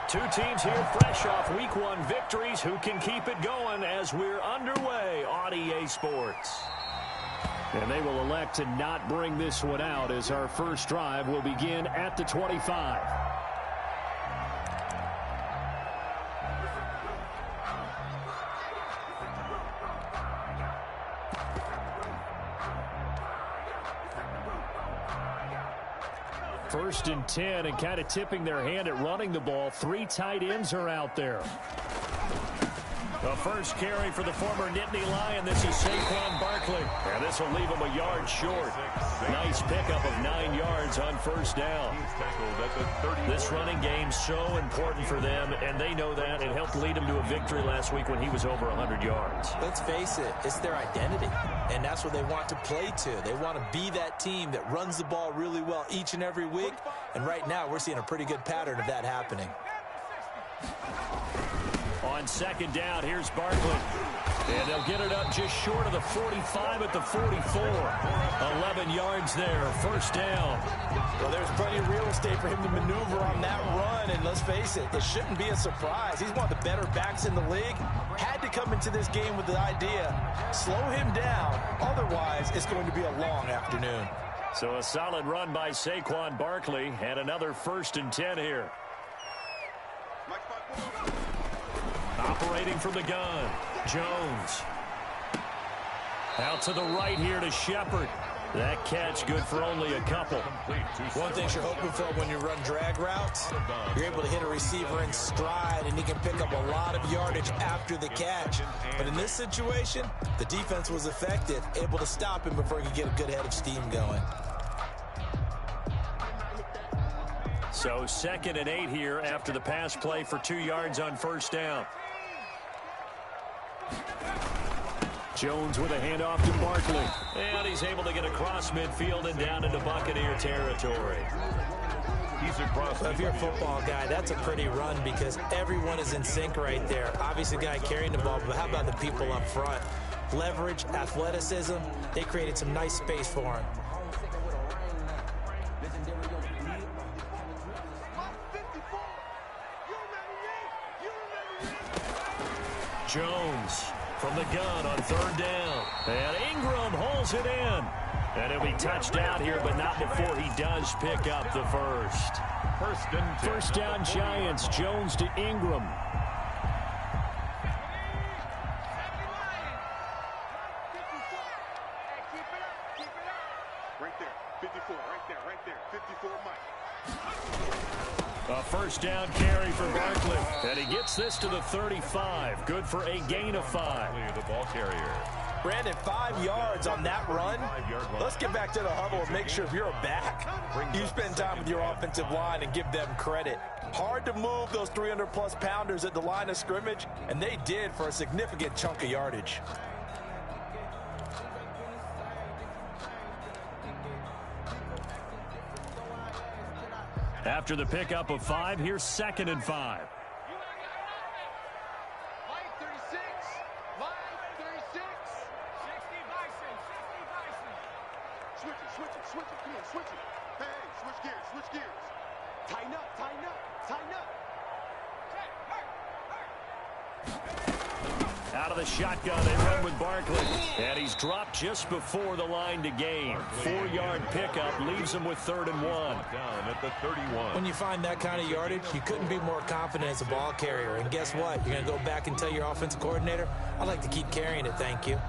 Two teams here fresh off Week 1 victories who can keep it going as we're underway on EA Sports. And they will elect to not bring this one out as our first drive will begin at the 25. First and 10, and kind of tipping their hand at running the ball. Three tight ends are out there. The first carry for the former Nittany Lion. This is Saquon Barkley. And this will leave him a yard short. Nice pickup of 9 yards on first down. This running game so important for them, and they know that. It helped lead them to a victory last week when he was over 100 yards. Let's face it, it's their identity, and that's what they want to play to. They want to be that team that runs the ball really well each and every week, and right now we're seeing a pretty good pattern of that happening. On second down, here's Barkley. And they'll get it up just short of the 45 at the 44. 11 yards there, first down. Well, there's plenty of real estate for him to maneuver on that run, and let's face it, it shouldn't be a surprise. He's one of the better backs in the league. Had to come into this game with the idea, slow him down, otherwise it's going to be a long afternoon. So a solid run by Saquon Barkley, and another first and 10 here. Operating from the gun, Jones. Out to the right here to Shepard. That catch good for only a couple. One thing you're hoping for when you run drag routes, you're able to hit a receiver in stride, and he can pick up a lot of yardage after the catch. But in this situation, the defense was effective, able to stop him before he could get a good head of steam going. So 2nd and 8 here after the pass play for 2 yards on first down. Jones with a handoff to Barkley. And he's able to get across midfield and down into Buccaneer territory. Well, if you're a football guy, that's a pretty run because everyone is in sync right there. Obviously, the guy carrying the ball, but how about the people up front? Leverage, athleticism, they created some nice space for him. Jones from the gun on third down. And Ingram holds it in. And he'll be touched down here, but not before he does pick up the first. First down Giants, Jones to Ingram. Right there, 54, right there, 54, Mike. A first down carry for Barkley. And he gets this to the 35. Good for a gain of 5. The ball carrier. Brandon, 5 yards on that run. Let's get back to the huddle and make sure if you're a back, you spend time with your offensive line and give them credit. Hard to move those 300-plus pounders at the line of scrimmage, and they did for a significant chunk of yardage. After the pickup of 5, here's 2nd and 5. Switch it, come on, switch it. Hey, switch gears. Tighten up. Out of the shotgun, they run with Barkley. And he's dropped just before the line to gain. 4-yard pickup leaves him with 3rd and 1. Down at the 31. When you find that kind of yardage, you couldn't be more confident as a ball carrier. And guess what? You're going to go back and tell your offensive coordinator, I'd like to keep carrying it, thank you.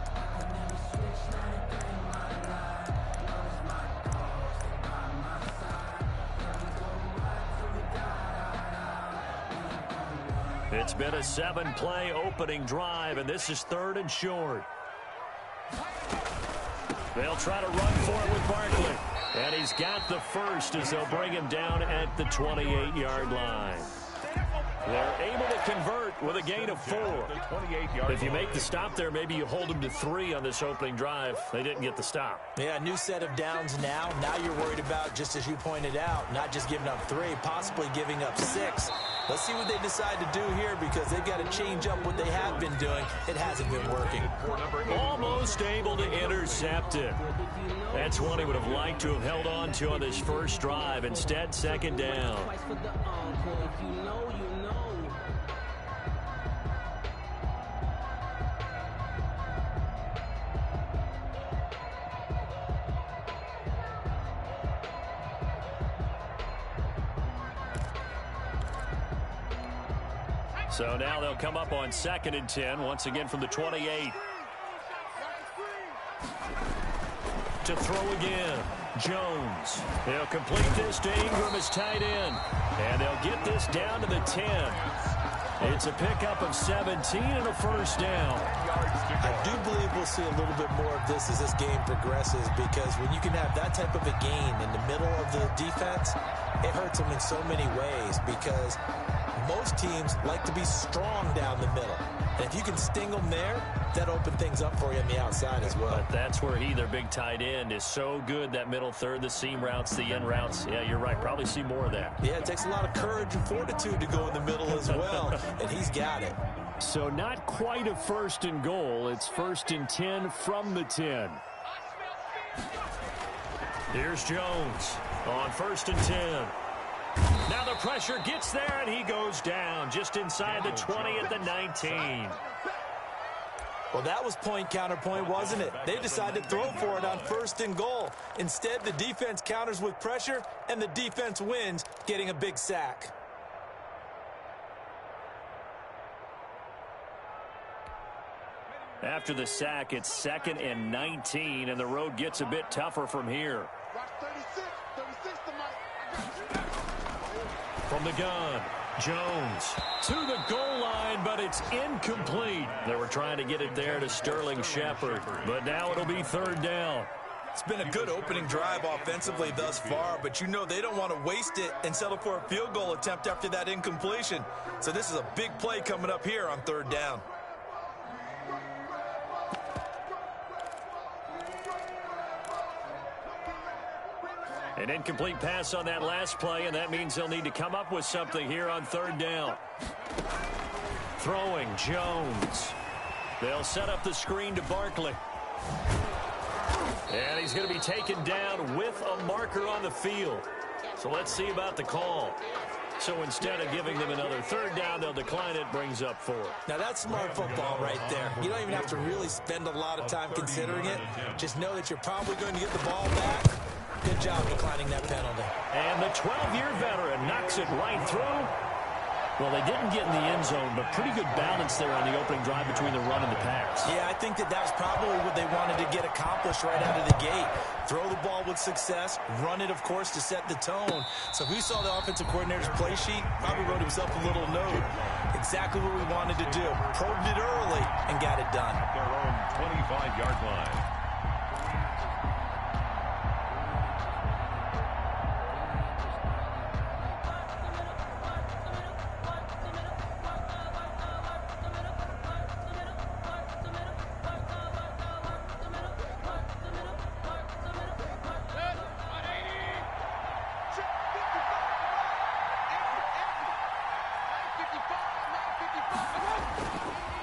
It's been a 7-play opening drive, and this is 3rd and short. They'll try to run for it with Barkley. And he's got the first as they'll bring him down at the 28-yard line. They're able to convert with a gain of 4. If you make the stop there, maybe you hold them to 3 on this opening drive. They didn't get the stop. Yeah, new set of downs now. Now you're worried about, just as you pointed out, not just giving up 3, possibly giving up 6. Let's see what they decide to do here because they've got to change up what they have been doing. It hasn't been working. Almost able to intercept it. That's one he would have liked to have held on to on this first drive. Instead, second down. So now they'll come up on 2nd and 10, once again from the 28. To throw again, Jones. They'll complete this to Ingram as tight end. And they'll get this down to the 10. It's a pickup of 17 and a first down. I do believe we'll see a little bit more of this as this game progresses because when you can have that type of a gain in the middle of the defense, it hurts them in so many ways because most teams like to be strong down the middle. And if you can sting them there, that opens things up for you on the outside as well. But that's where their big tight end, is so good, that middle third, the seam routes, the end routes. Yeah, you're right. Probably see more of that. Yeah, it takes a lot of courage and fortitude to go in the middle as well, and he's got it. So not quite a 1st and goal. It's 1st and 10 from the 10. Here's Jones on 1st and 10. Now the pressure gets there, and he goes down just inside the 20 at the 19. Well, that was point counterpoint, wasn't it? They decided to throw for it on 1st and goal. Instead, the defense counters with pressure, and the defense wins, getting a big sack. After the sack, it's 2nd and 19, and the road gets a bit tougher from here. From the gun, Jones to the goal line, but it's incomplete. They were trying to get it there to Sterling Shepard, but now it'll be 3rd down. It's been a good opening drive offensively thus far, but you know they don't want to waste it and settle for a field goal attempt after that incompletion. So this is a big play coming up here on 3rd down. An incomplete pass on that last play, and that means they'll need to come up with something here on 3rd down. Throwing, Jones. They'll set up the screen to Barkley. And he's going to be taken down with a marker on the field. So let's see about the call. So instead of giving them another 3rd down, they'll decline it, brings up 4. Now that's smart football right there. You don't even have to really spend a lot of time considering it. Just know that you're probably going to get the ball back. Good job declining that penalty. And the 12-year veteran knocks it right through. Well, they didn't get in the end zone, but pretty good balance there on the opening drive between the run and the pass. Yeah, I think that was probably what they wanted to get accomplished right out of the gate. Throw the ball with success, run it, of course, to set the tone. So who saw the offensive coordinator's play sheet? Probably wrote himself a little note. Exactly what we wanted to do. Probed it early and got it done. Their own 25-yard line.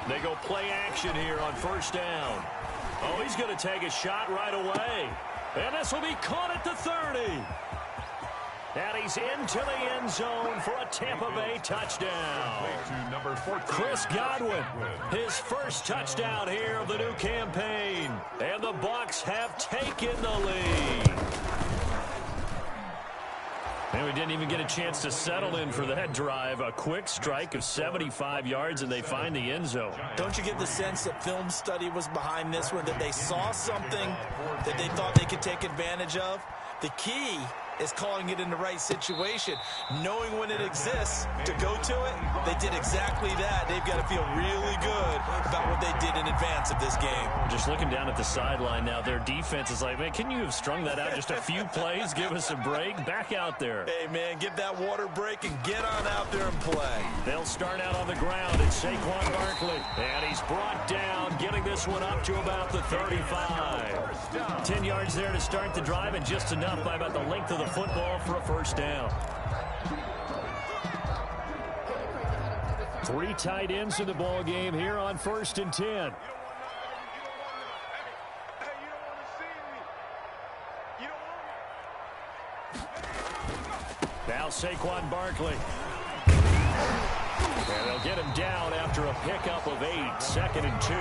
They go play action here on 1st down. Oh, he's going to take a shot right away. And this will be caught at the 30. And he's into the end zone for a Tampa Bay touchdown. Chris Godwin, his first touchdown here of the new campaign. And the Bucs have taken the lead. And we didn't even get a chance to settle in for that drive. A quick strike of 75 yards, and they find the end zone. Don't you get the sense that film study was behind this one, that they saw something that they thought they could take advantage of? The key is calling it in the right situation, knowing when it exists to go to it. They did exactly that. They've got to feel really good about what they did in advance of this game. Just looking down at the sideline now, their defense is like, man, can you have strung that out just a few plays? Give us a break. Back out there. Hey, man, give that water break and get on out there and play. They'll start out on the ground. It's Saquon Barkley. And he's brought down, getting this one up to about the 35. 10 yards there to start the drive, and just enough by about the length of the football for a first down. Three tight ends in the ball game here on 1st and 10. Now Saquon Barkley. And they'll get him down after a pickup of 8. 2nd and 2.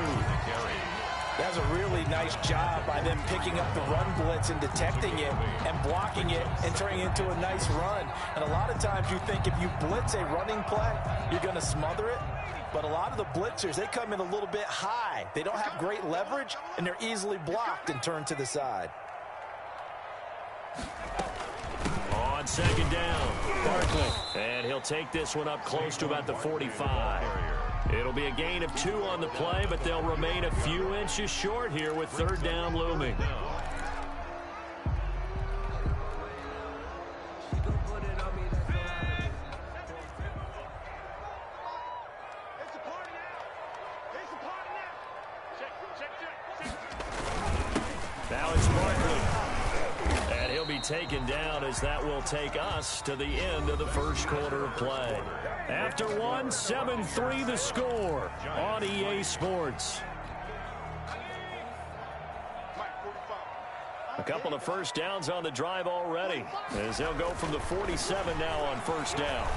That's a really nice job by them picking up the run blitz and detecting it and blocking it and turning it into a nice run. And a lot of times you think if you blitz a running play, you're going to smother it. But a lot of the blitzers, they come in a little bit high. They don't have great leverage, and they're easily blocked and turned to the side. On 2nd down, Barkley. And he'll take this one up close to about the 45. It'll be a gain of 2 on the play, but they'll remain a few inches short here with 3rd down looming. Now it's Barkley. And he'll be taken down as that will take us to the end of the 1st quarter of play. After 1, 7-3 the score on EA Sports. A couple of 1st downs on the drive already, as they'll go from the 47 now on 1st down.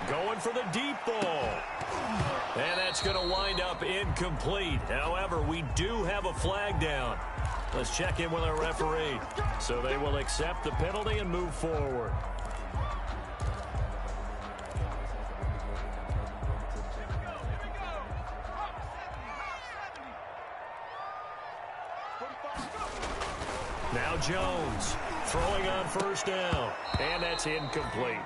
Going for the deep ball. And that's going to wind up incomplete. However, we do have a flag down. Let's check in with our referee. So they will accept the penalty and move forward. Now Jones throwing on 1st down. And that's incomplete.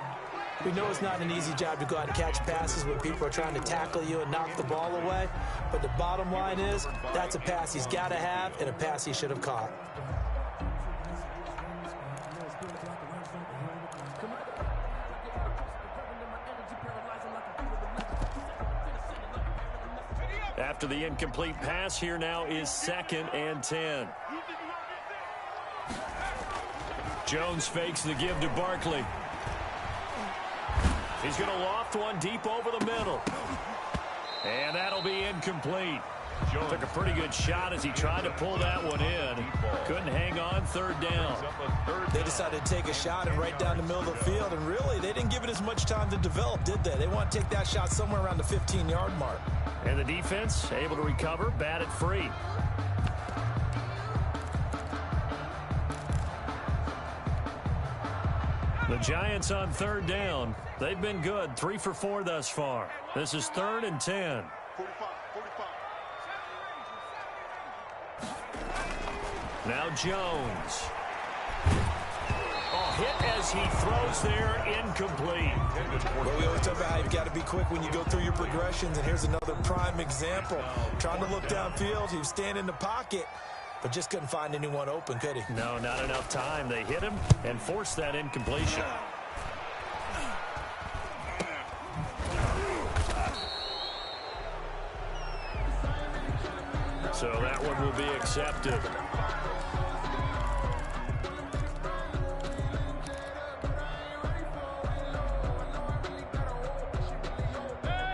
We know it's not an easy job to go out and catch passes when people are trying to tackle you and knock the ball away. But the bottom line is, that's a pass he's got to have and a pass he should have caught. After the incomplete pass, here now is 2nd and 10. Jones fakes the give to Barkley. He's going to loft one deep over the middle. And that'll be incomplete. Took a pretty good shot as he tried to pull that one in. Couldn't hang on. 3rd down. They decided to take a shot and right down the middle of the field. And really, they didn't give it as much time to develop, did they? They want to take that shot somewhere around the 15-yard mark. And the defense able to recover, batted free. The Giants on 3rd down. They've been good, 3 for 4 thus far. This is 3rd and 10. 45. Now Jones. Oh, hit as he throws there, incomplete. Well, we always talk about how you've got to be quick when you go through your progressions, and here's another prime example. Trying to look downfield, he was standing in the pocket, but just couldn't find anyone open, could he? No, not enough time. They hit him and forced that incompletion. So that one will be accepted.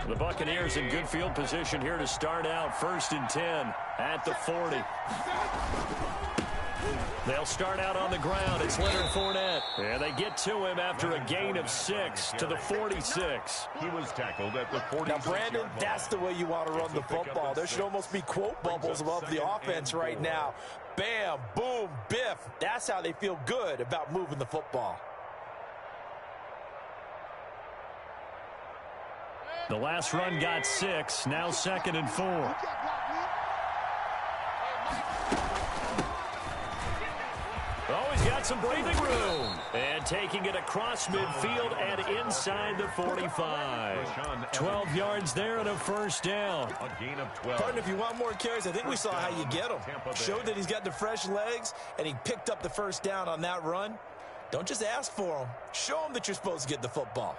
The Buccaneers in good field position here to start out. 1st and 10 at the 40. They'll start out on the ground. It's Leonard Fournette. And they get to him after a gain of 6 to the 46. He was tackled at the 46. Now, Brandon, that's the way you want to run the football. There should almost be quote bubbles above the offense right now. Bam, boom, biff. That's how they feel good about moving the football. The last run got 6. Now 2nd and 4. Oh, he's got some breathing room. And taking it across midfield and inside the 45. 12 yards there and a 1st down. A gain of 12. Partner, if you want more carries, I think we saw how you get him. Showed that he's got the fresh legs, and he picked up the 1st down on that run. Don't just ask for him. Show him that you're supposed to get the football.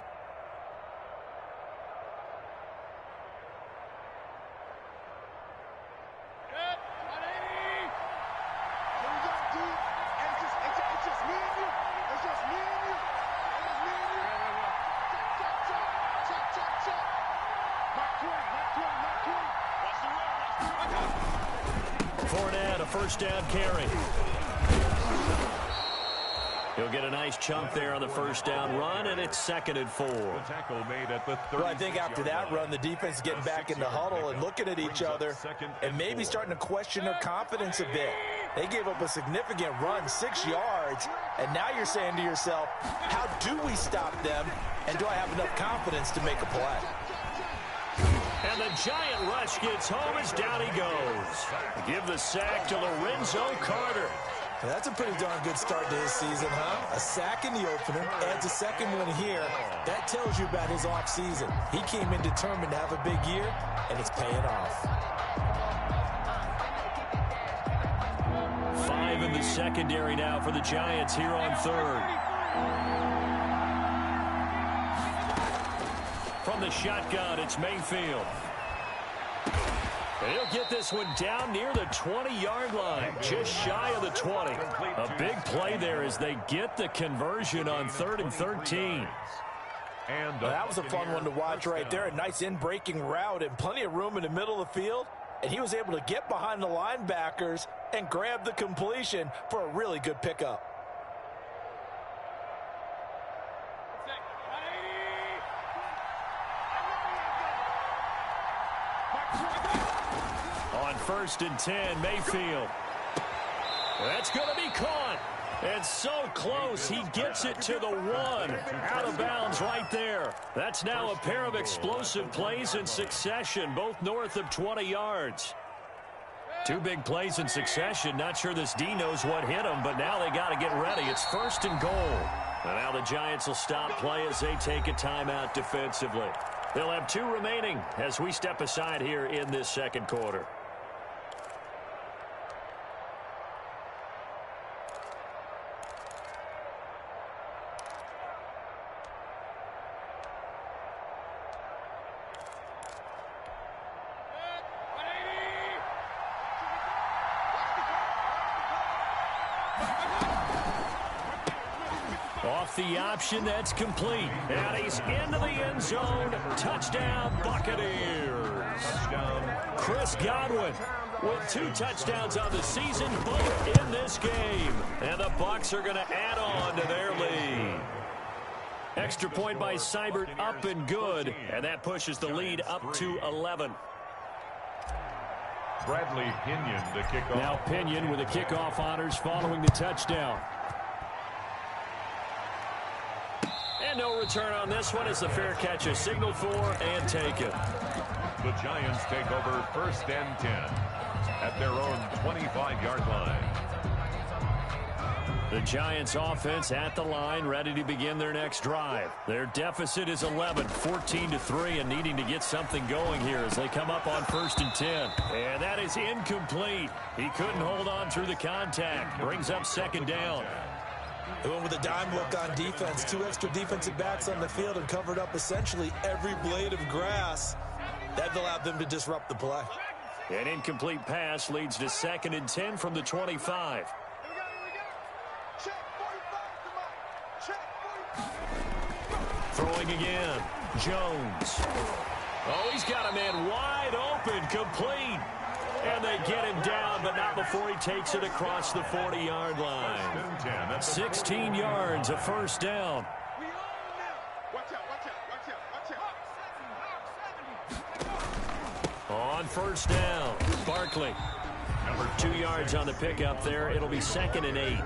Fournette, a first down carry. He'll get a nice chunk there on the first down run, and it's 2nd and 4. The tackle made at the 30. Well, I think after that run, the defense is getting back in the huddle and looking at each other and maybe starting to question their confidence a bit. They gave up a significant run, 6 yards, and now you're saying to yourself, how do we stop them, and do I have enough confidence to make a play? And the giant rush gets home as down he goes. Give the sack to Lorenzo Carter. That's a pretty darn good start to his season, huh? A sack in the opener, adds a second one here. That tells you about his offseason. He came in determined to have a big year, and it's paying off. 5 in the secondary now for the Giants here on 3rd. From the shotgun, it's Mayfield. He'll get this one down near the 20-yard line, just shy of the 20. A big play there as they get the conversion on 3rd and 13. And well, that was a fun one to watch right there. A nice in-breaking route and plenty of room in the middle of the field. And he was able to get behind the linebackers and grab the completion for a really good pickup. On 1st and 10, Mayfield. That's going to be caught. And so close, he gets it to the 1. Out of bounds right there. That's now a pair of explosive plays in succession, both north of 20 yards. 2 big plays in succession. Not sure this D knows what hit him, but now they got to get ready. It's 1st and goal. And now the Giants will stop play as they take a timeout defensively. They'll have 2 remaining as we step aside here in this 2nd quarter. Off the option, that's complete. And he's into the end zone. Touchdown, Buccaneers. touchdown. Chris Godwin with 2 touchdowns on the season, both in this game. And the Bucs are going to add on to their lead. Extra point by Seibert, up and good. And that pushes the lead up to 11. Bradley Pinion, the kickoff. Now Pinion with the kickoff honors following the touchdown. And no return on this one as the fair catch is signaled for and taken. The Giants take over 1st and 10 at their own 25-yard line. The Giants offense at the line, ready to begin their next drive. Their deficit is 11, 14-3, and needing to get something going here as they come up on 1st and 10. And that is incomplete. He couldn't hold on through the contact. Brings up 2nd down. They went with a dime look on defense. 2 extra defensive backs on the field and covered up essentially every blade of grass. That allowed them to disrupt the play. An incomplete pass leads to 2nd and 10 from the 25. Throwing again. Jones. Oh, he's got a man wide open, complete. And they get him down, but not before he takes it across the 40-yard line. 16 yards, a 1st down. On 1st down, Barkley. 2 yards on the pickup there. It'll be 2nd and 8.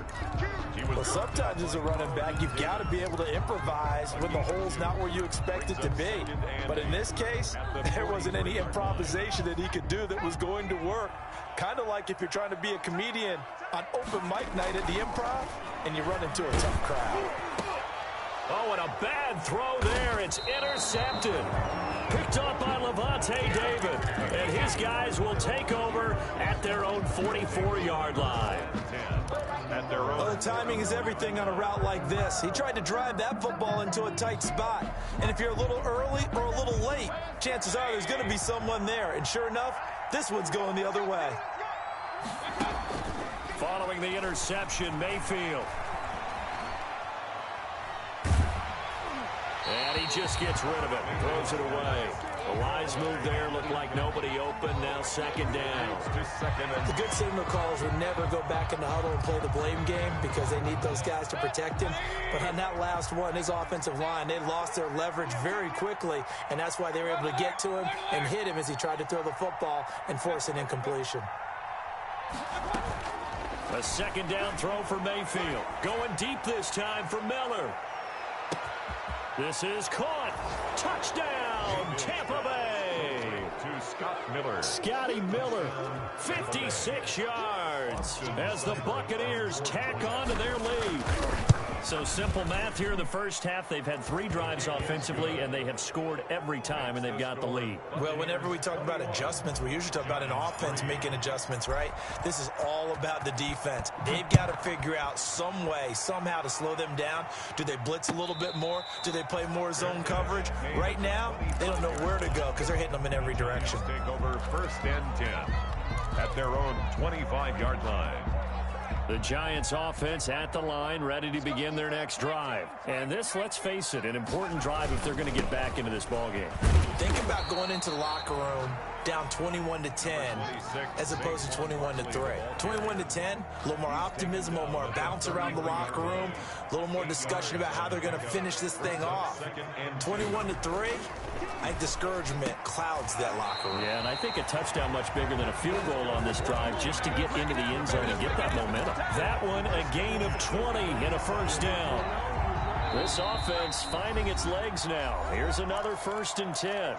Well, sometimes as a running back, you've got to be able to improvise when the hole's not where you expect it to be. But in this case, there wasn't any improvisation that he could do that was going to work. Kind of like if you're trying to be a comedian on open mic night at the Improv and you run into a tough crowd. Oh, and a bad throw there. It's intercepted. Picked up by Levante David. And his guys will take over at their own 44-yard line. Well, the timing is everything on a route like this. He tried to drive that football into a tight spot. And if you're a little early or a little late, chances are there's going to be someone there. And sure enough, this one's going the other way. Following the interception, Mayfield. And And he just gets rid of it, throws it away. The lines move there, look like nobody open. Now second down. The good signal callers would never go back in the huddle and play the blame game because they need those guys to protect him. But on that last one, his offensive line, they lost their leverage very quickly, and that's why they were able to get to him and hit him as he tried to throw the football and force an incompletion. A second down throw for Mayfield. Going deep this time for Miller. This is caught. Touchdown, Tampa Bay. To Scott Miller. Scotty Miller, 56 yards as the Buccaneers tack on to their lead. So simple math here in the first half. They've had 3 drives offensively, and they have scored every time, and they've got the lead. Well, whenever we talk about adjustments, we usually talk about an offense making adjustments, right? This is all about the defense. They've got to figure out some way, somehow to slow them down. Do they blitz a little bit more? Do they play more zone coverage? Right now, they don't know where to go because they're hitting them in every direction. Take over first and 10 at their own 25-yard line. The Giants offense at the line, ready to begin their next drive. And this, let's face it, an important drive if they're going to get back into this ballgame. Think about going into the locker room down 21-10 as opposed to 21-3. 21-10, a little more optimism, a little more bounce around the locker room, a little more discussion about how they're going to finish this thing off. 21-3, I think discouragement clouds that locker room. Yeah, and I think a touchdown much bigger than a field goal on this drive just to get into the end zone and get that momentum. That one, a gain of 20 and a first down. This offense finding its legs now. Here's another first and 10.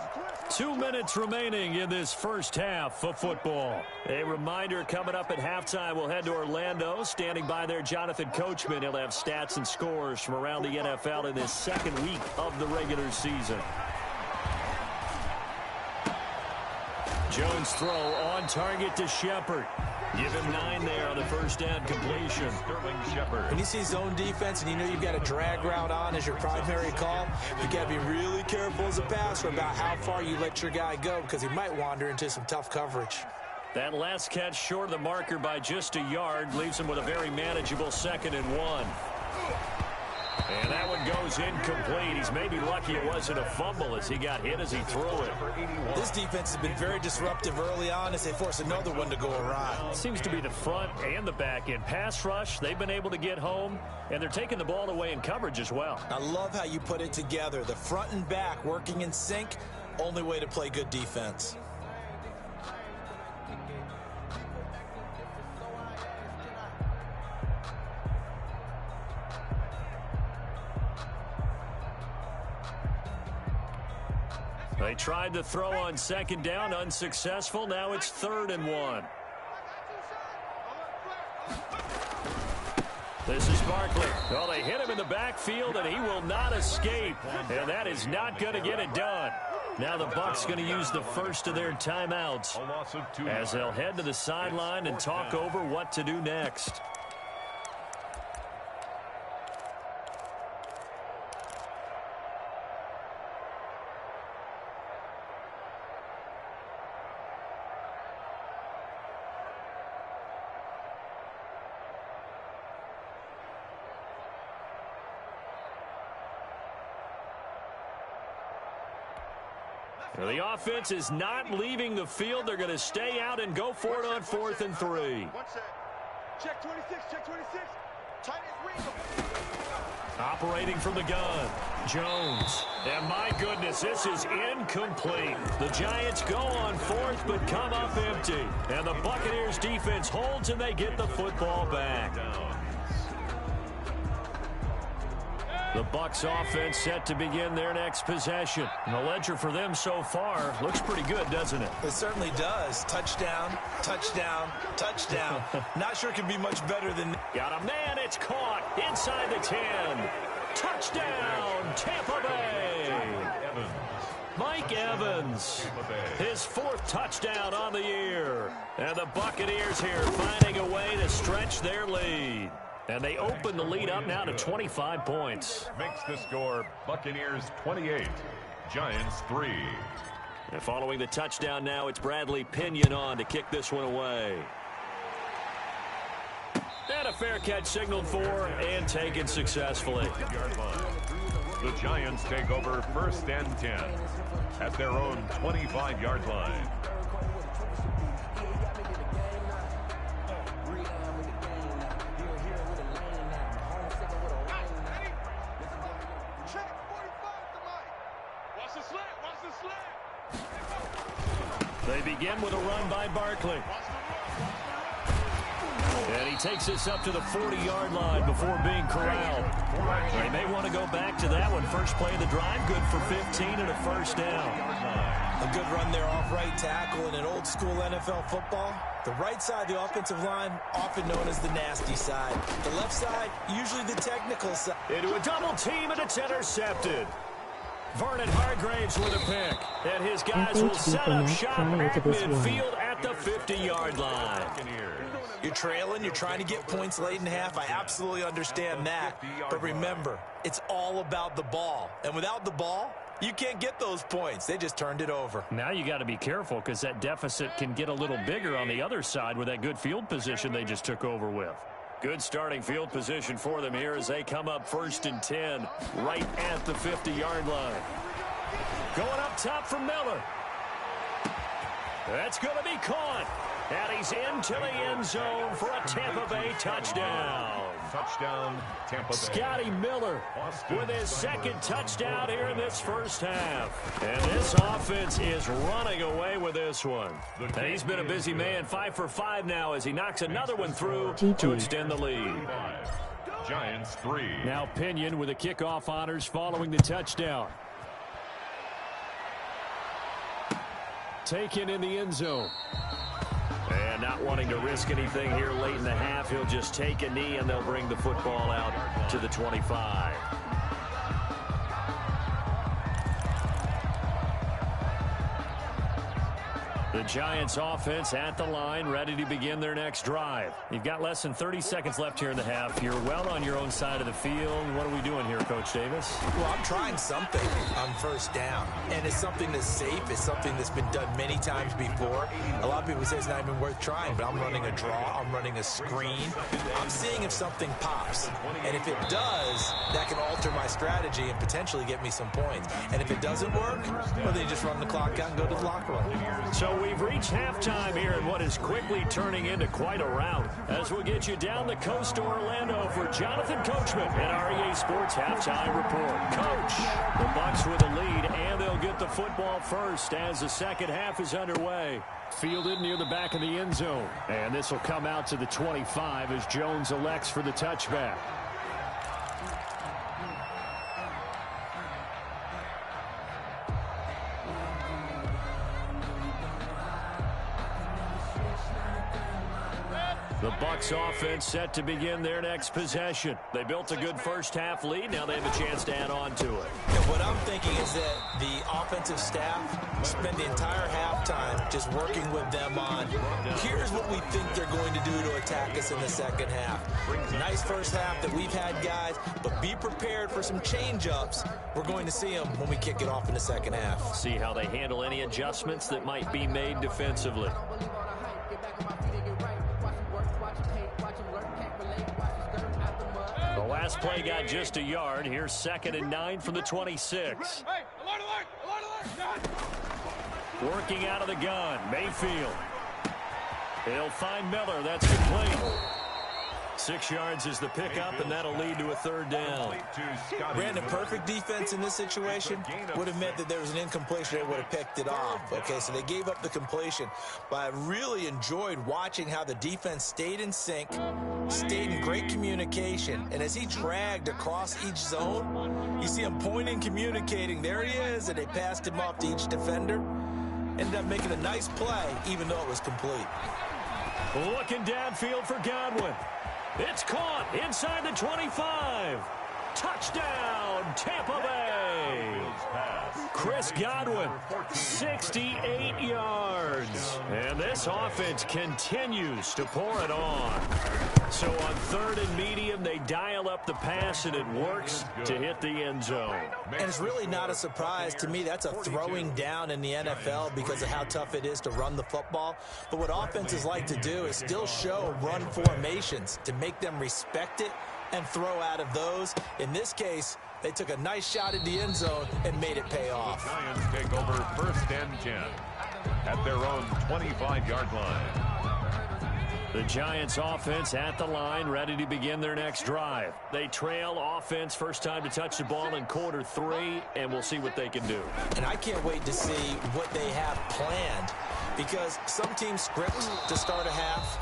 2 minutes remaining in this first half of football. A reminder, coming up at halftime, we'll head to Orlando. Standing by there, Jonathan Coachman. He'll have stats and scores from around the NFL in this second week of the regular season. Jones throw on target to Shepard. Give him 9 there on the first down completion. Sterling Shepard. When you see zone defense and you know you've got a drag route on as your primary call, you got to be really careful as a passer about how far you let your guy go because he might wander into some tough coverage. That last catch short of the marker by just a yard leaves him with a very manageable 2nd and 1. And that one goes incomplete. He's maybe lucky it wasn't a fumble as he got hit as he threw it. This defense has been very disruptive early on as they force another one to go awry. Seems to be the front and the back end. Pass rush, they've been able to get home, and they're taking the ball away in coverage as well. I love how you put it together. The front and back working in sync, only way to play good defense. They tried to throw on second down, unsuccessful. Now it's 3rd and 1. This is Barkley. Well, they hit him in the backfield, and he will not escape. And that is not going to get it done. Now the Bucs going to use the first of their timeouts as they'll head to the sideline and talk over what to do next. The offense is not leaving the field. They're going to stay out and go for it on 4th and 3. Check 26, check 26. Tight end Ringo. Operating from the gun, Jones. And my goodness, this is incomplete. The Giants go on 4th but come up empty. And the Buccaneers defense holds and they get the football back. The Bucs offense set to begin their next possession. And the ledger for them so far looks pretty good, doesn't it? It certainly does. Touchdown, touchdown, touchdown. Not sure it can be much better than... Got a man, it's caught inside the 10. Touchdown, Tampa Bay. Mike Evans, his 4th touchdown on the year. And the Buccaneers here finding a way to stretch their lead. And they open the lead up now to 25 points. Makes the score Buccaneers 28, Giants 3. And following the touchdown now, it's Bradley Pinion on to kick this one away. And a fair catch signaled for and taken successfully. The Giants take over 1st and 10 at their own 25-yard line. They begin with a run by Barkley. And he takes this up to the 40-yard line before being corralled. They may want to go back to that one. First play of the drive, good for 15 and a first down. A good run there off right tackle in an old school NFL football. The right side, the offensive line, often known as the nasty side. The left side, usually the technical side. Into a double team, and it's intercepted. Vernon Hargraves with a pick. And his guys will set up shop at midfield at the 50-yard line. You're trailing, you're trying to get points late in half. I absolutely understand that. But remember, it's all about the ball. And without the ball, you can't get those points. They just turned it over. Now you got to be careful because that deficit can get a little bigger on the other side with that good field position they just took over with. Good starting field position for them here as they come up 1st and 10 right at the 50-yard line. Going up top for Miller. That's going to be caught. And he's into the end zone for a Tampa Bay touchdown. Touchdown, Tampa Bay. Scotty Miller with his second touchdown here in this first half. And this offense is running away with this one. And he's been a busy man, 5 for 5 now as he knocks another one through to extend the lead. Giants 3. Now Pinion with the kickoff honors following the touchdown. Taken in the end zone. And not wanting to risk anything here late in the half, he'll just take a knee and they'll bring the football out to the 25. The Giants offense at the line, ready to begin their next drive. You've got less than 30 seconds left here in the half. You're well on your own side of the field. What are we doing here, Coach Davis? Well, I'm trying something on first down. And it's something that's safe. It's something that's been done many times before. A lot of people say it's not even worth trying, but I'm running a draw. I'm running a screen. I'm seeing if something pops. And if it does, that can alter my strategy and potentially get me some points. And if it doesn't work, well, then you just run the clock out and go to the locker room. So we've reached halftime here in what is quickly turning into quite a rout. As we'll get you down the coast to Orlando for Jonathan Coachman at our EA Sports Halftime Report. Coach, the Bucs with a lead, and they'll get the football first as the second half is underway. Fielded near the back of the end zone. And this will come out to the 25 as Jones elects for the touchback. The Bucs offense set to begin their next possession. They built a good first half lead. Now they have a chance to add on to it. And what I'm thinking is that the offensive staff spend the entire halftime just working with them on, here's what we think they're going to do to attack us in the second half. Nice first half that we've had, guys, but be prepared for some change-ups. We're going to see them when we kick it off in the second half. See how they handle any adjustments that might be made defensively. The last play got just a yard. Here's 2nd and 9 from the 26. Working out of the gun, Mayfield. He'll find Miller. That's complete. 6 yards is the pickup, and that'll lead to a third down. Brandon, perfect defense in this situation would have meant that there was an incompletion. They would have picked it off. Okay, so they gave up the completion. But I really enjoyed watching how the defense stayed in sync, stayed in great communication. And as he dragged across each zone, you see him pointing, communicating. There he is, and they passed him off to each defender. Ended up making a nice play, even though it was complete. Looking downfield for Godwin. It's caught inside the 25. Touchdown, Tampa Bay. Chris Godwin, 68 yards. And this offense continues to pour it on. So on 3rd and medium, they dial up the pass, and it works to hit the end zone. And it's really not a surprise to me. That's a throwing down in the NFL because of how tough it is to run the football. But what offenses like to do is still show run formations to make them respect it and throw out of those. In this case, They took a nice shot at the end zone and made it pay off. The Giants take over 1st and 10 at their own 25-yard line. The Giants offense at the line, ready to begin their next drive. They trail offense, first time to touch the ball in quarter 3, and we'll see what they can do. And I can't wait to see what they have planned, because some teams script to start a half.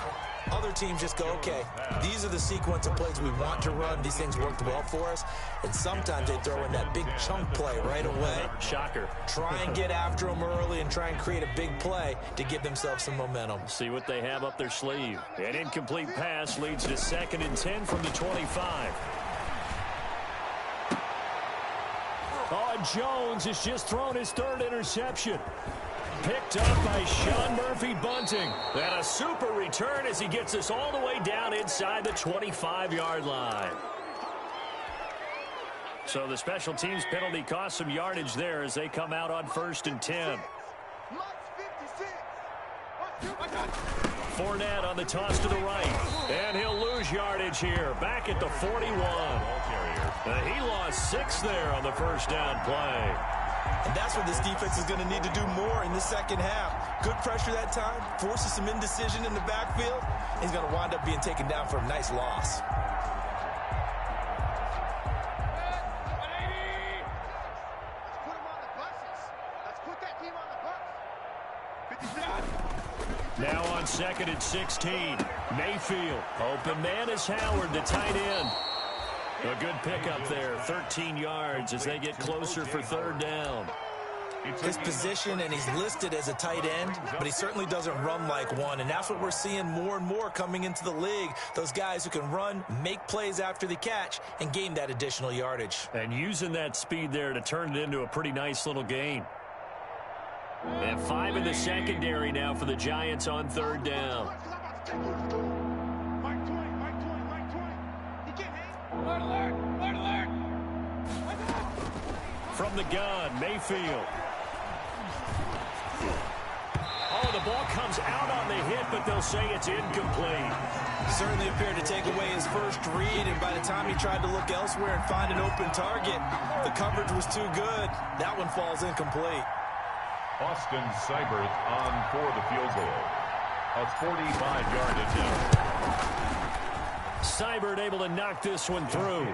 Other teams just go, okay, these are the sequence of plays we want to run. These things worked well for us. And sometimes they throw in that big chunk play right away. Shocker. Try and get after them early and try and create a big play to give themselves some momentum. See what they have up their sleeve. An incomplete pass leads to 2nd and 10 from the 25. Oh, Jones has just thrown his 3rd interception. Picked up by Sean Murphy Bunting. And a super return as he gets us all the way down inside the 25-yard line. So the special teams penalty cost some yardage there as they come out on 1st and 10. Fournette on the toss to the right. And he'll lose yardage here. Back at the 41. He lost 6 there on the first down play. And that's what this defense is going to need to do more in the second half. Good pressure that time, forces some indecision in the backfield. He's going to wind up being taken down for a nice loss. Now on 2nd and 16. Mayfield. Open man is Howard, the tight end. A good pickup there, 13 yards as they get closer for 3rd down. His position, and he's listed as a tight end, but he certainly doesn't run like one, and that's what we're seeing more and more coming into the league. Those guys who can run, make plays after the catch, and gain that additional yardage. And using that speed there to turn it into a pretty nice little gain. And 5 in the secondary now for the Giants on 3rd down. From the gun, Mayfield. Oh, the ball comes out on the hit, but they'll say it's incomplete. Certainly appeared to take away his first read, and by the time he tried to look elsewhere and find an open target, the coverage was too good. That one falls incomplete. Austin Seibert on for the field goal. A 45-yard attempt. Seibert able to knock this one through.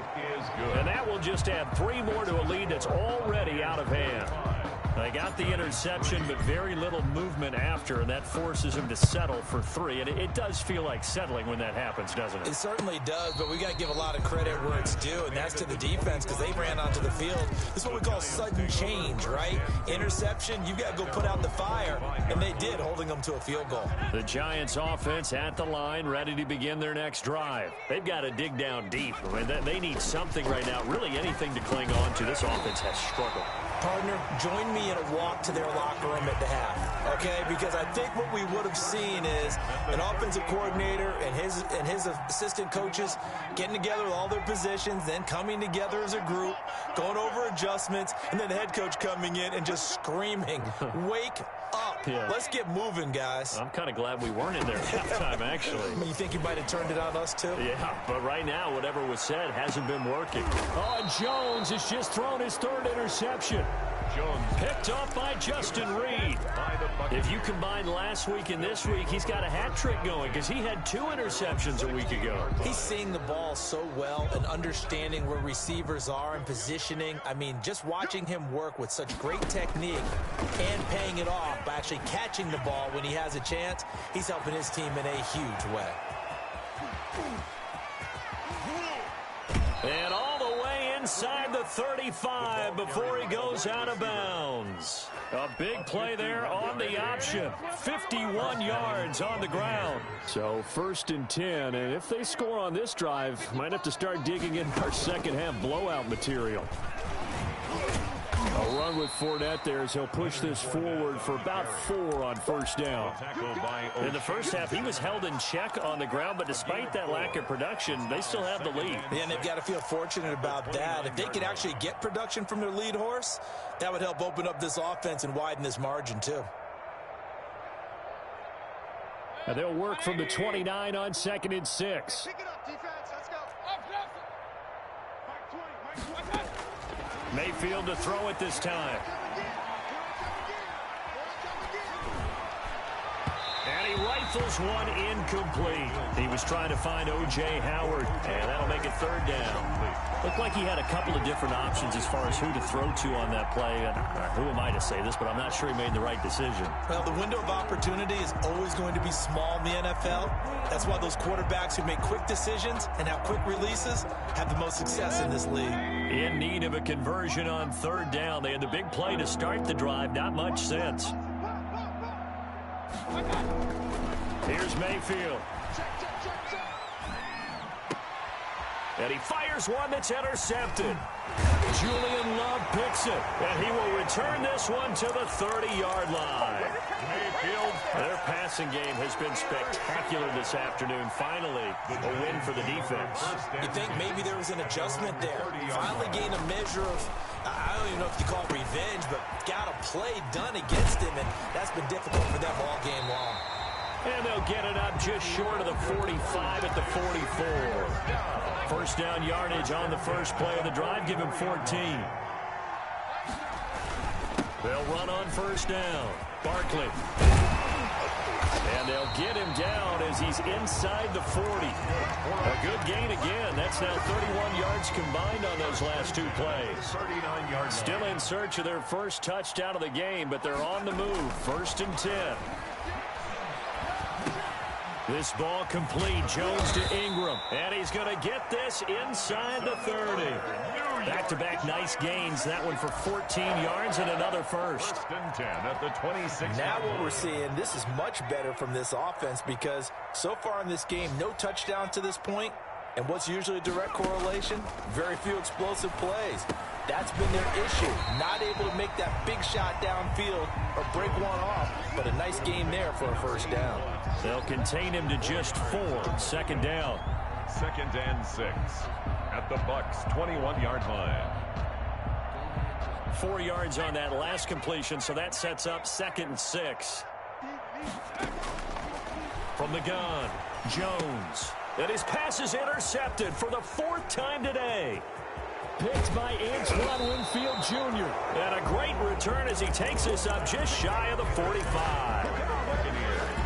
And that will just add 3 more to a lead that's already out of hand. They got the interception, but very little movement after, and that forces him to settle for 3. And it does feel like settling when that happens, doesn't it? It certainly does, but we got to give a lot of credit where it's due, and that's to the defense, because they ran onto the field. This is what we call sudden change, right? Interception, you got to go put out the fire, and they did, holding them to a field goal. The Giants offense at the line, ready to begin their next drive. They've got to dig down deep. I mean, they need something right now, really anything to cling on to. This offense has struggled. Partner, join me in a walk to their locker room at the half, okay? Because I think what we would have seen is an offensive coordinator and his assistant coaches getting together with all their positions, then coming together as a group, going over adjustments, and then the head coach coming in and just screaming, wake up. Yeah. Let's get moving, guys. I'm kind of glad we weren't in there at halftime, actually. I mean, you think you might have turned it on us, too? Yeah, but right now, whatever was said hasn't been working. Oh, and Jones has just thrown his 3rd interception. Jones picked off by Justin Reed. If you combine last week and this week, he's got a hat trick going because he had 2 interceptions a week ago. He's seeing the ball so well and understanding where receivers are and positioning. I mean, just watching him work with such great technique and paying it off by actually catching the ball when he has a chance, he's helping his team in a huge way. And all the way inside the 35 before he goes out of bounds. A big play there on the option. 51 yards on the ground. So 1st and 10, and if they score on this drive, might have to start digging in our second half blowout material. A run with Fournette there as he'll push this forward for about 4 on 1st down. In the first half, he was held in check on the ground, but despite that lack of production, they still have the lead. Yeah, and they've got to feel fortunate about that. If they could actually get production from their lead horse, that would help open up this offense and widen this margin, too. And they'll work from the 29 on 2nd and 6. Pick it up, defense. Let's go. Mayfield to throw it this time. And he rifles one incomplete. He was trying to find O.J. Howard, and that'll make it 3rd down. Looked like he had a couple of different options as far as who to throw to on that play. And who am I to say this, but I'm not sure he made the right decision. Well, the window of opportunity is always going to be small in the NFL. That's why those quarterbacks who make quick decisions and have quick releases have the most success in this league. In need of a conversion on 3rd down. They had the big play to start the drive. Not much sense. Here's Mayfield. And he fires one that's intercepted. Julian Love picks it. And he will return this one to the 30-yard line. Mayfield. Their passing game has been spectacular this afternoon. Finally, a win for the defense. You think maybe there was an adjustment there? Finally gained a measure of, I don't even know if you call it revenge, but got a play done against him, and that's been difficult for them all game long. And they'll get it up just short of the 45 at the 44. First down yardage on the first play of the drive. Give him 14. They'll run on first down. Barkley. And they'll get him down as he's inside the 40. A good gain again. That's now 31 yards combined on those last 2 plays. Still in search of their first touchdown of the game, but they're on the move. 1st and 10. This ball complete. Jones to Ingram. And he's going to get this inside the 30. Back-to-back nice gains. That one for 14 yards and another first. 1st and 10 at the 26. Now what we're seeing, this is much better from this offense because so far in this game, no touchdown to this point. And what's usually a direct correlation? Very few explosive plays. That's been their issue. Not able to make that big shot downfield or break one off, but a nice game there for a first down. They'll contain him to just 4. 2nd down. 2nd and 6 at the Bucs 21-yard line. 4 yards on that last completion, so that sets up 2nd and 6. From the gun, Jones. And his pass is intercepted for the 4th time today. Picked by Antoine Winfield Jr. And a great return as he takes us up just shy of the 45.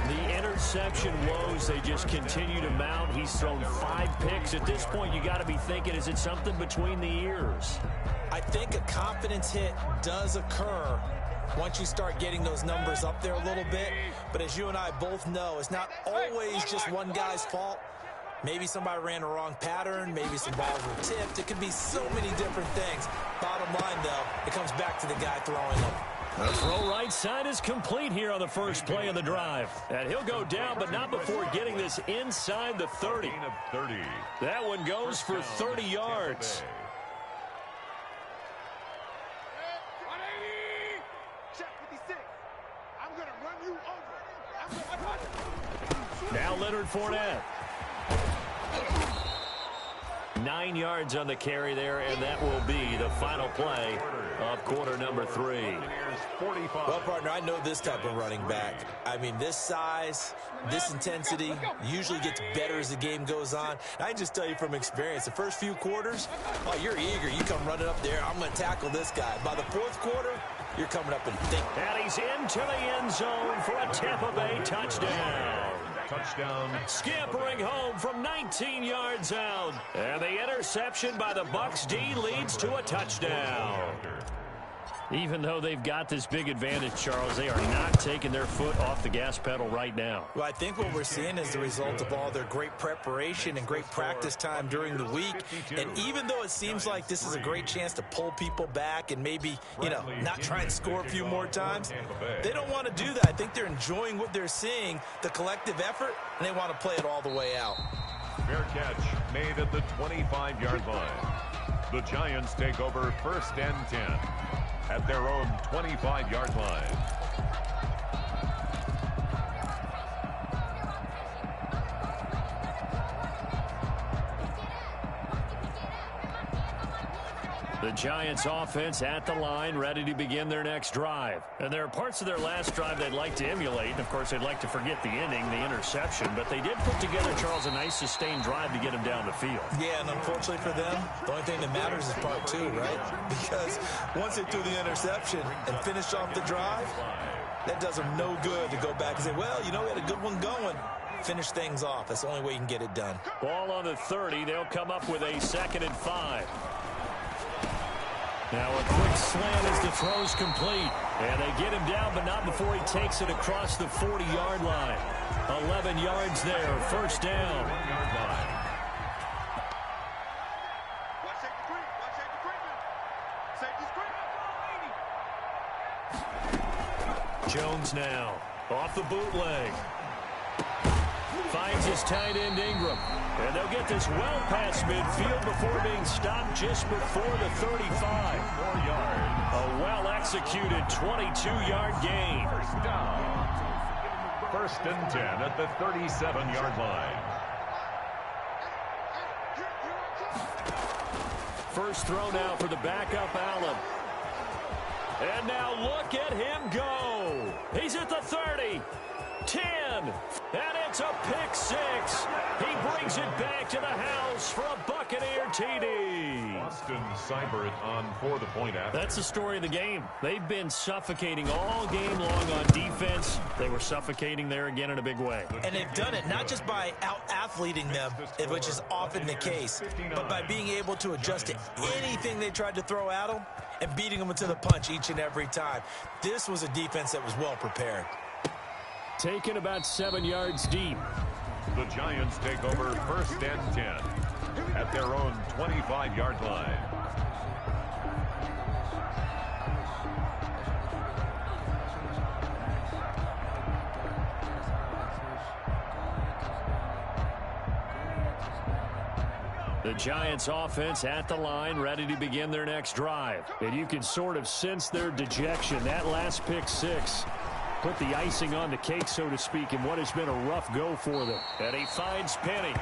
The interception woes, they just continue to mount. He's thrown 5 picks. At this point, you got to be thinking, is it something between the ears? I think a confidence hit does occur once you start getting those numbers up there a little bit. But as you and I both know, it's not always just one guy's fault. Maybe somebody ran a wrong pattern. Maybe some balls were tipped. It could be so many different things. Bottom line, though, it comes back to the guy throwing them. The throw right side is complete here on the first play of the drive. And he'll go down, but not before getting this inside the 30. That one goes for 30 yards. Check 56. I'm going to run you over. Now Leonard Fournette. 9 yards on the carry there, and that will be the final play of quarter number 3. Well, partner, I know this type of running back. I mean, this size, this intensity usually gets better as the game goes on. I can just tell you from experience, the first few quarters, oh, you're eager. You come running up there, I'm going to tackle this guy. By the 4th quarter, you're coming up and think. And he's into the end zone for a Tampa Bay touchdown. Touchdown. Scampering home from 19 yards out. And the interception by the Bucs D leads to a touchdown. Even though they've got this big advantage, Charles, they are not taking their foot off the gas pedal right now. Well, I think what we're seeing is the result of all their great preparation and great practice time during the week. And even though it seems like this is a great chance to pull people back and maybe, not try and score a few more times, they don't want to do that. I think they're enjoying what they're seeing, the collective effort, and they want to play it all the way out. Fair catch made at the 25-yard line. The Giants take over 1st and 10. At their own 25-yard line. The Giants offense at the line, ready to begin their next drive. And there are parts of their last drive they'd like to emulate. And, of course, they'd like to forget the ending, the interception. But they did put together, Charles, a nice sustained drive to get him down the field. Yeah, and unfortunately for them, the only thing that matters is part two, right? Because once they threw the interception and finished off the drive, that does them no good to go back and say, well, you know, we had a good one going. Finish things off. That's the only way you can get it done. Ball on the 30. They'll come up with a 2nd and 5. Now a quick slant as the throw's complete. And they get him down, but not before he takes it across the 40-yard line. 11 yards there. First down. Jones now off the bootleg. Finds his tight end Ingram. And they'll get this well past midfield before being stopped just before the 35. 4 yards. A well-executed 22-yard gain. First down. 1st and 10 at the 37-yard line. First throw now for the backup Allen. And now look at him go. He's at the 30. 10, and it's a pick 6. He brings it back to the house for a Buccaneer TD. Austin Seibert on for the point after. That's the story of the game. They've been suffocating all game long on defense. They were suffocating there again in a big way. And they've done it not just by out-athleting them, which is often the case, but by being able to adjust to anything they tried to throw at them and beating them into the punch each and every time. This was a defense that was well prepared. Taken about 7 yards deep. The Giants take over 1st and 10 at their own 25-yard line. The Giants offense at the line, ready to begin their next drive. And you can sort of sense their dejection. That last pick 6 put the icing on the cake, so to speak, in what has been a rough go for them. And he finds Penny.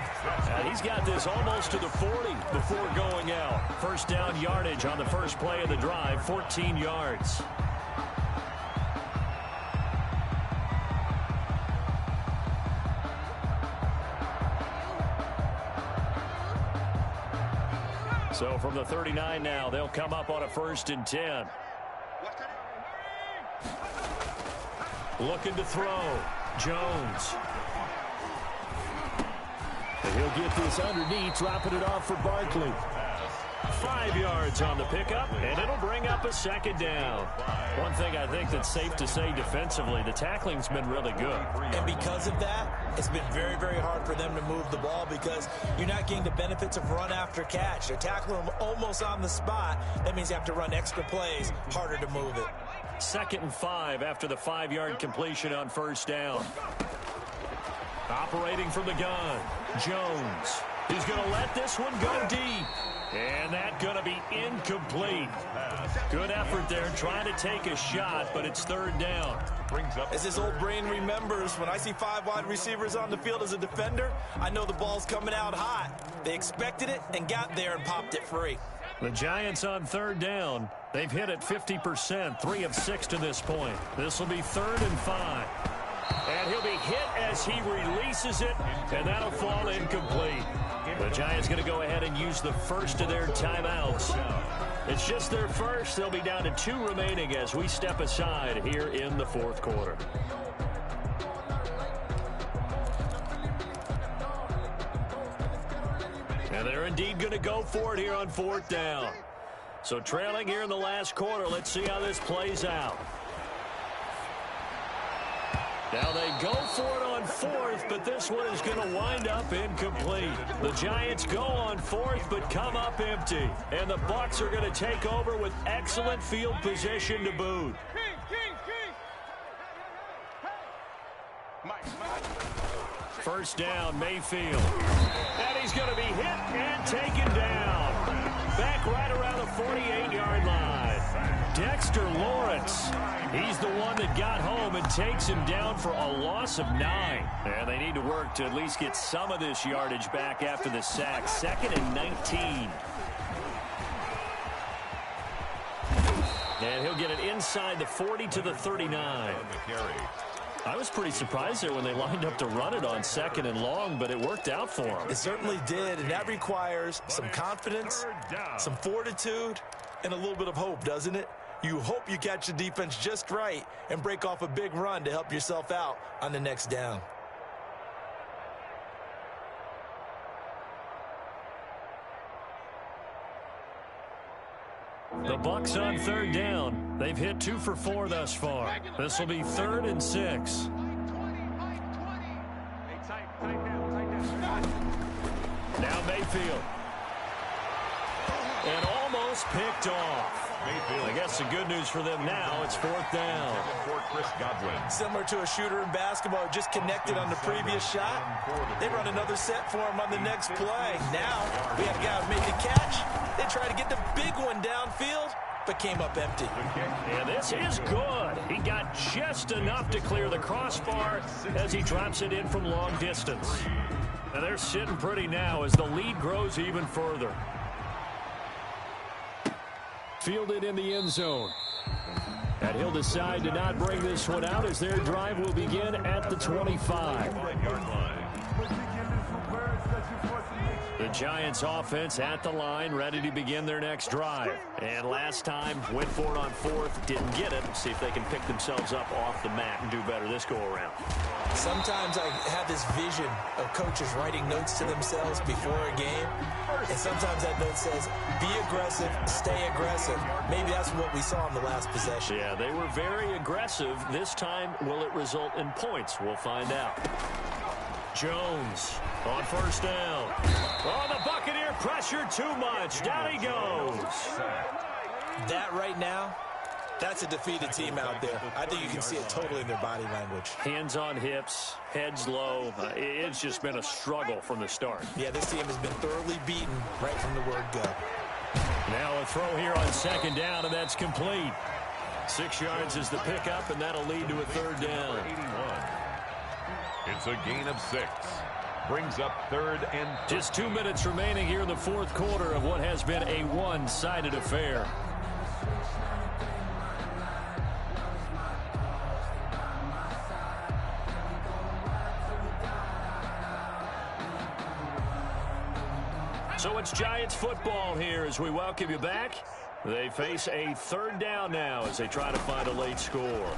He's got this almost to the 40 before going out. First down yardage on the first play of the drive, 14 yards. So from the 39 now, they'll come up on a 1st and 10. Looking to throw. Jones. And he'll get this underneath, dropping it off for Barkley. 5 yards on the pickup, and it'll bring up a 2nd down. One thing I think that's safe to say defensively, the tackling's been really good. And because of that, it's been very, very hard for them to move the ball because you're not getting the benefits of run after catch. They're tackling them almost on the spot. That means you have to run extra plays, harder to move it. 2nd and 5 after the 5-yard completion on first down. Operating from the gun, Jones. He's going to let this one go deep. And that's going to be incomplete. Good effort there trying to take a shot, but it's 3rd down. As his old brain remembers, when I see 5 wide receivers on the field as a defender, I know the ball's coming out hot. They expected it and got there and popped it free. The Giants on 3rd down. They've hit it 50%, 3 of 6 to this point. This will be 3rd and 5. And he'll be hit as he releases it, and that'll fall incomplete. The Giants going to go ahead and use the first of their timeouts. It's just their first. They'll be down to 2 remaining as we step aside here in the 4th quarter. And they're indeed going to go for it here on 4th down. So trailing here in the last quarter, let's see how this plays out. Now they go for it on 4th, but this one is going to wind up incomplete. The Giants go on 4th, but come up empty. And the Bucs are going to take over with excellent field position to boot. First down, Mayfield. And he's going to be hit and taken down. Back right around the 48-yard line. Dexter Lawrence. He's the one that got home and takes him down for a loss of 9. And they need to work to at least get some of this yardage back after the sack. 2nd and 19. And he'll get it inside the 40 to the 39. I was pretty surprised there when they lined up to run it on 2nd and long, but it worked out for them. It certainly did, and that requires some confidence, some fortitude, and a little bit of hope, doesn't it? You hope you catch the defense just right and break off a big run to help yourself out on the next down. The Bucs on 3rd down. They've hit 2 for 4 thus far. This will be 3rd and 6. Now Mayfield. And almost picked off. I guess the good news for them now, it's 4th down. Similar to a shooter in basketball, just connected on the previous shot. They run another set for him on the next play. Now, we have a guy who made the catch. They tried to get the big one downfield, but came up empty. And this is good. He got just enough to clear the crossbar as he drops it in from long distance. And they're sitting pretty now as the lead grows even further. Fielded in the end zone. And he'll decide to not bring this one out as their drive will begin at the 25-yard line. The Giants offense at the line, ready to begin their next drive. And last time, went for it on 4th, didn't get it. See if they can pick themselves up off the mat and do better this go-around. Sometimes I have this vision of coaches writing notes to themselves before a game. And sometimes that note says, be aggressive, stay aggressive. Maybe that's what we saw in the last possession. Yeah, they were very aggressive. This time, will it result in points? We'll find out. Jones on 1st down. Oh, the Buccaneer pressure too much. Down he goes. That right now, that's a defeated team out there. I think you can see it totally in their body language. Hands on hips, heads low. It's just been a struggle from the start. Yeah, this team has been thoroughly beaten right from the word go. Now a throw here on 2nd down, and that's complete. 6 yards is the pickup, and that'll lead to a 3rd down. It's a gain of 6. Brings up 3rd and 13. Just 2 minutes remaining here in the 4th quarter of what has been a one-sided affair. So it's Giants football here as we welcome you back. They face a 3rd down now as they try to find a late score.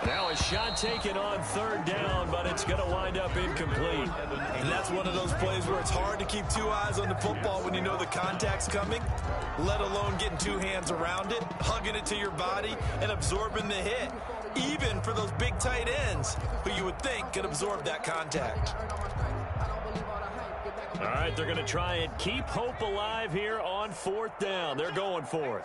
Now a shot taken on 3rd down, but it's going to wind up incomplete. And that's one of those plays where it's hard to keep 2 eyes on the football when you know the contact's coming, let alone getting 2 hands around it, hugging it to your body, and absorbing the hit, even for those big tight ends who you would think could absorb that contact. All right, they're going to try and keep hope alive here on 4th down. They're going for it.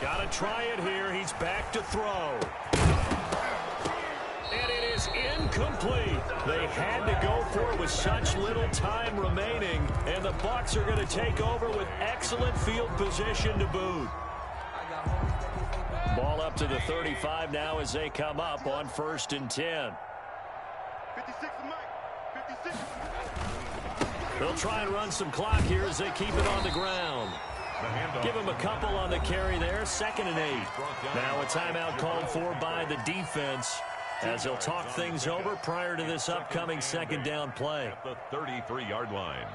Got to try it here. He's back to throw. And it is incomplete. They had to go for it with such little time remaining. And the Bucs are going to take over with excellent field position to boot. Ball up to the 35 now as they come up on 1st and 10. 56, Mike. 56. They'll try and run some clock here as they keep it on the ground. Give him a couple on the carry there. 2nd and 8. Now a timeout called for by the defense as they'll talk things over prior to this upcoming 2nd down play. At the 33-yard line.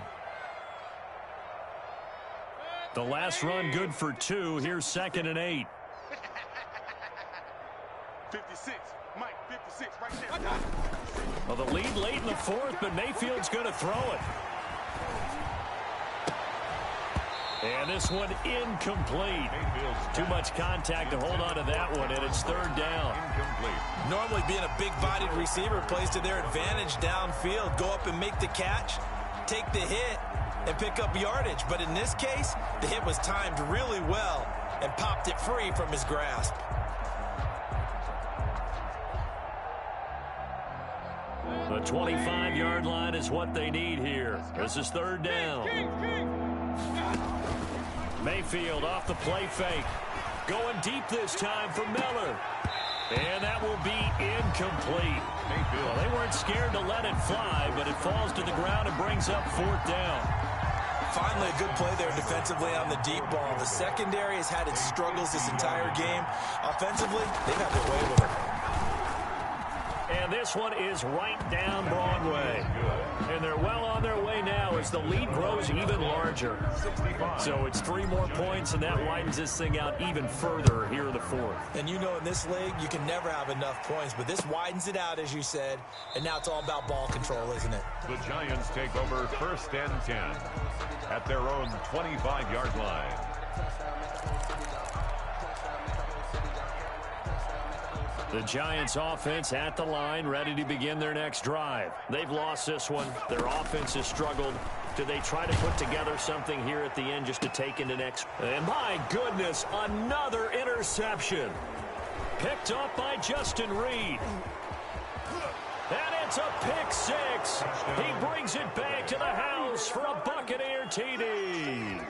The last run good for 2. Here's 2nd and 8. 56. Mike, 56 right there. Well, the lead late in the 4th, but Mayfield's going to throw it. And this one incomplete. Too much contact to hold on to that one, and it's 3rd down. Incomplete. Normally being a big-bodied receiver plays to their advantage downfield. Go up and make the catch, take the hit, and pick up yardage. But in this case, the hit was timed really well and popped it free from his grasp. The 25-yard line is what they need here. This is 3rd down. Mayfield off the play fake. Going deep this time for Miller. And that will be incomplete. Well, they weren't scared to let it fly, but it falls to the ground and brings up 4th down. Finally, a good play there defensively on the deep ball. The secondary has had its struggles this entire game. Offensively, they've had their way with it. And this one is right down Broadway. And they're well on their way now as the lead grows even larger. So it's 3 more points, and that widens this thing out even further here in the 4th. And you know in this league, you can never have enough points, but this widens it out, as you said, and now it's all about ball control, isn't it? The Giants take over 1st and 10 at their own 25-yard line. The Giants offense at the line, ready to begin their next drive. They've lost this one. Their offense has struggled. Do they try to put together something here at the end just to take into next? And my goodness, another interception. Picked up by Justin Reed. And it's a pick 6. He brings it back to the house for a Buccaneer TD.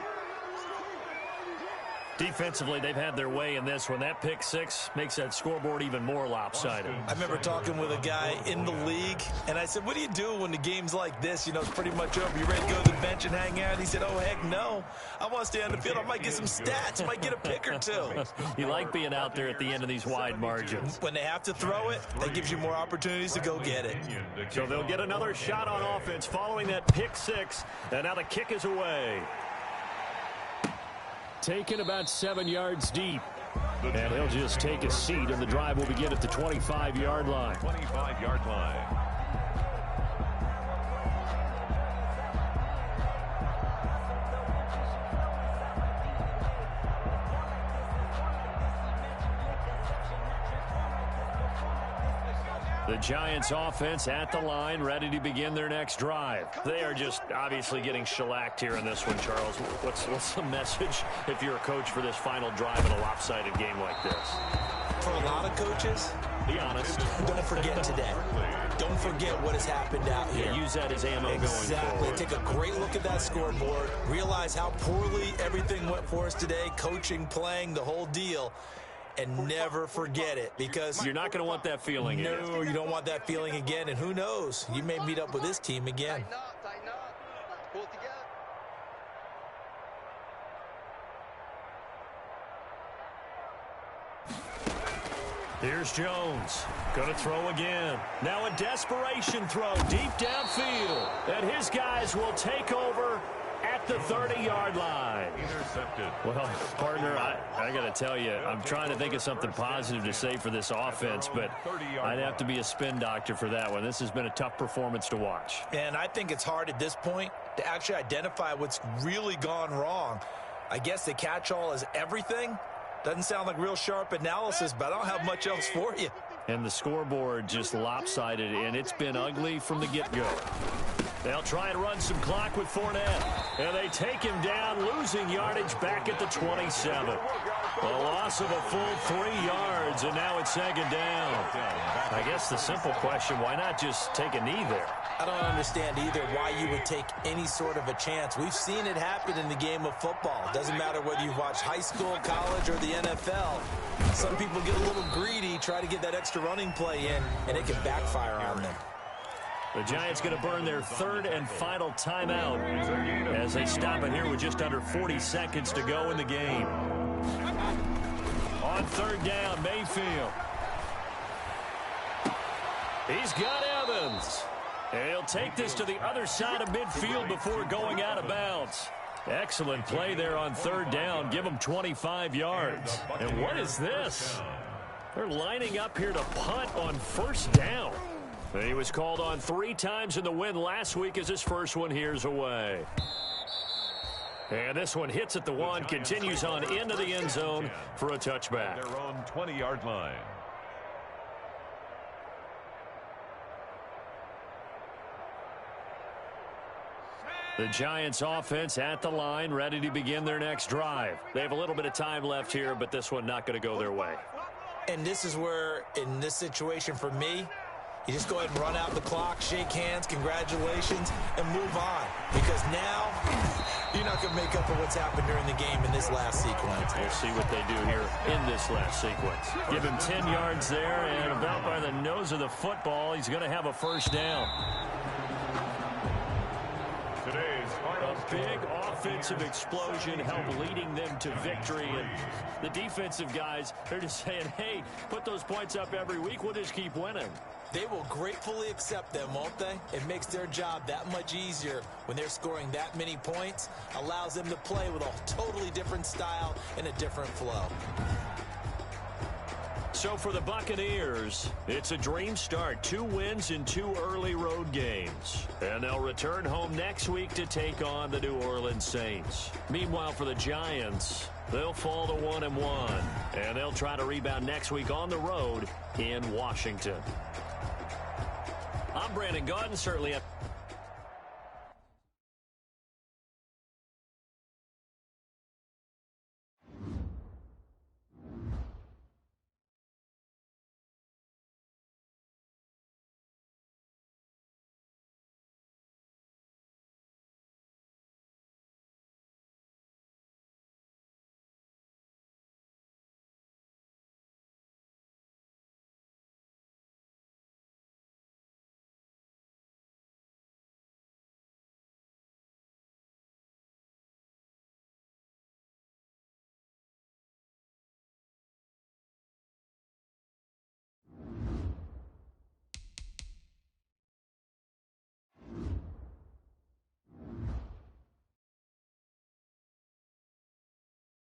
Defensively, they've had their way in this one. That pick 6 makes that scoreboard even more lopsided. I remember talking with a guy in the league, and I said, what do you do when the game's like this? You know, it's pretty much over. You ready to go to the bench and hang out? He said, oh, heck no. I want to stay on the field. I might get some stats. I might get a pick or 2. You like being out there at the end of these wide margins. When they have to throw it, that gives you more opportunities to go get it. So they'll get another shot on offense following that pick 6, and now the kick is away. Taken about 7 yards deep. And he'll just take a seat, and the drive will begin at the 25-yard line. 25-yard line. The Giants offense at the line, ready to begin their next drive. They are just obviously getting shellacked here in this one, Charles. What's the message if you're a coach for this final drive in a lopsided game like this? For a lot of coaches, be honest. Don't forget today. Don't forget what has happened out here. Yeah, use that as ammo going forward. Exactly. Take a great look at that scoreboard. Realize how poorly everything went for us today. Coaching, playing, the whole deal. And never forget it, because you're not going to want that feeling again. No, you don't want that feeling again. And who knows? You may meet up with this team again. Tighten up. Pull it together. Here's Jones. Going to throw again. Now a desperation throw deep downfield. And his guys will take over at the 30-yard line. Intercepted. Well, partner, I got to tell you, I'm trying to think of something positive to say for this offense, but I'd have to be a spin doctor for that one. This has been a tough performance to watch. And I think it's hard at this point to actually identify what's really gone wrong. I guess the catch-all is everything. Doesn't sound like real sharp analysis, but I don't have much else for you. And the scoreboard just lopsided, and it's been ugly from the get-go. They'll try and run some clock with Fournette. And they take him down, losing yardage back at the 27. A loss of a full 3 yards, and now it's 2nd down. I guess the simple question, why not just take a knee there? I don't understand either why you would take any sort of a chance. We've seen it happen in the game of football. It doesn't matter whether you watch high school, college, or the NFL. Some people get a little greedy, try to get that extra running play in, and it can backfire on them. The Giants going to burn their 3rd and final timeout as they stop it here with just under 40 seconds to go in the game. On 3rd down, Mayfield. He's got Evans. And he'll take this to the other side of midfield before going out of bounds. Excellent play there on 3rd down. Give them 25 yards. And what is this? They're lining up here to punt on 1st down. He was called on 3 times in the win last week as his first one here's away. And this one hits at the 1, continues on into the end zone for a touchback. Their own 20-yard line. The Giants offense at the line, ready to begin their next drive. They have a little bit of time left here, but this one not going to go their way. And this is where, in this situation for me, You just go ahead and run out the clock, shake hands, congratulations, and move on. Because now, you're not going to make up for what's happened during the game in this last sequence. We'll see what they do here in this last sequence. Give him 10 yards there, and about by the nose of the football, he's going to have a first down. Today's final Big offensive explosion helped leading them to victory. And the defensive guys, they're just saying, hey, put those points up every week. We'll just keep winning. They will gratefully accept them, won't they? It makes their job that much easier when they're scoring that many points. Allows them to play with a totally different style and a different flow. So for the Buccaneers, it's a dream start. 2 wins in 2 early road games. And they'll return home next week to take on the New Orleans Saints. Meanwhile, for the Giants, they'll fall to 1-1. And they'll try to rebound next week on the road in Washington. I'm Brandon Gaudin, certainly.